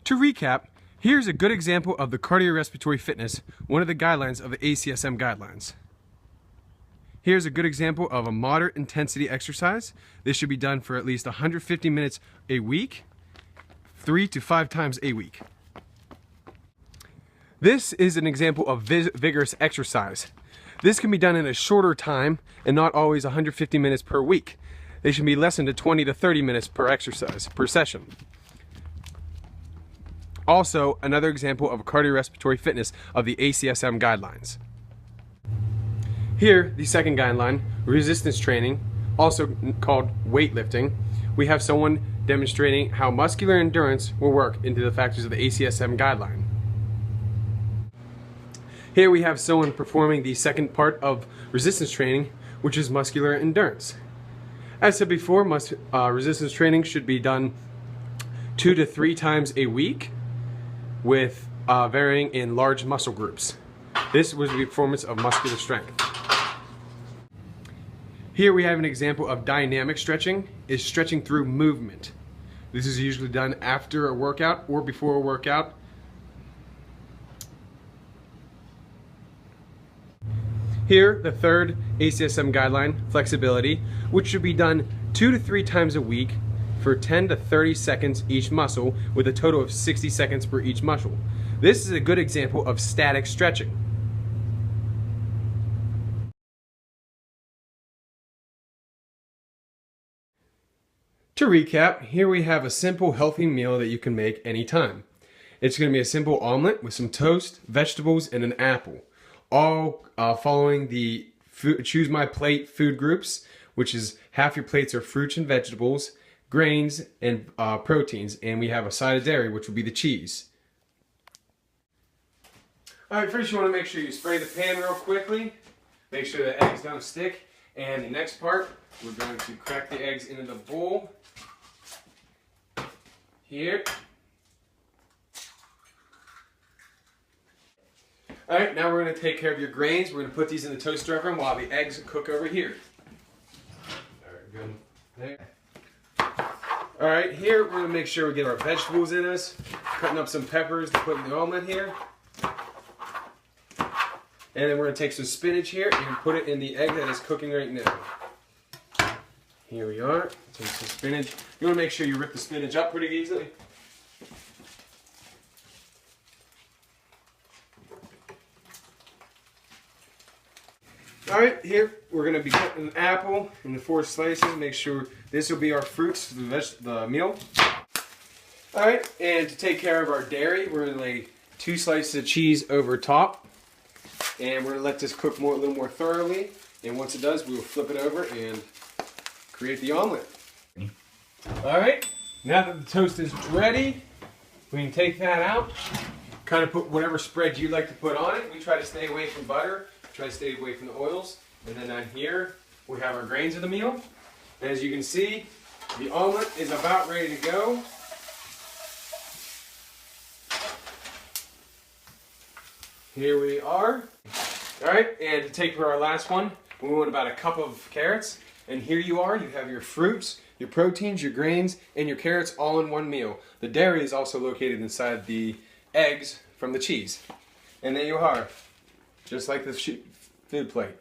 To recap, here's a good example of the cardiorespiratory fitness, one of the guidelines of the ACSM guidelines. Here's a good example of a moderate intensity exercise. This should be done for at least 150 minutes a week, 3 to 5 times a week. This is an example of vigorous exercise. This can be done in a shorter time and not always 150 minutes per week. They should be lessened to 20 to 30 minutes per exercise, per session. Also, another example of cardiorespiratory fitness of the ACSM guidelines. Here, the second guideline, resistance training, also called weightlifting. We have someone demonstrating how muscular endurance will work into the factors of the ACSM guideline. Here we have someone performing the second part of resistance training, which is muscular endurance. As said before, resistance training should be done 2 to 3 times a week with varying in large muscle groups. This was the performance of muscular strength. Here we have an example of dynamic stretching, is stretching through movement. This is usually done after a workout or before a workout. Here, the third ACSM guideline, flexibility, which should be done 2 to 3 times a week for 10 to 30 seconds each muscle with a total of 60 seconds per each muscle. This is a good example of static stretching. To recap, here we have a simple healthy meal that you can make anytime. It's going to be a simple omelet with some toast, vegetables, and an apple. All following the choose my plate food groups, which is half your plates are fruits and vegetables, grains, and proteins, and we have a side of dairy, which will be the cheese. Alright, first you want to make sure you spray the pan real quickly, make sure the eggs don't stick, and the next part, we're going to crack the eggs into the bowl here. Alright, now we're going to take care of your grains. We're going to put these in the toaster oven while the eggs cook over here. Alright, good. Alright, here we're going to make sure we get our vegetables in us. Cutting up some peppers to put in the omelet here. And then we're going to take some spinach here and put it in the egg that is cooking right now. Here we are. Take some spinach. You want to make sure you rip the spinach up pretty easily. Alright, here we're going to be cutting an apple into 4 slices. Make sure this will be our fruits for the meal. Alright, and to take care of our dairy, we're going to lay 2 slices of cheese over top. And we're going to let this cook a little more thoroughly. And once it does, we will flip it over and create the omelet. Alright, now that the toast is ready, we can take that out. Kind of put whatever spread you like to put on it. We try to stay away from butter. Try to stay away from the oils. And then down here, we have our grains of the meal. And as you can see, the omelet is about ready to go. Here we are. Alright, and to take for our last one, we want about a cup of carrots. And here you are, you have your fruits, your proteins, your grains, and your carrots all in one meal. The dairy is also located inside the eggs from the cheese. And there you are. Just like the food plate.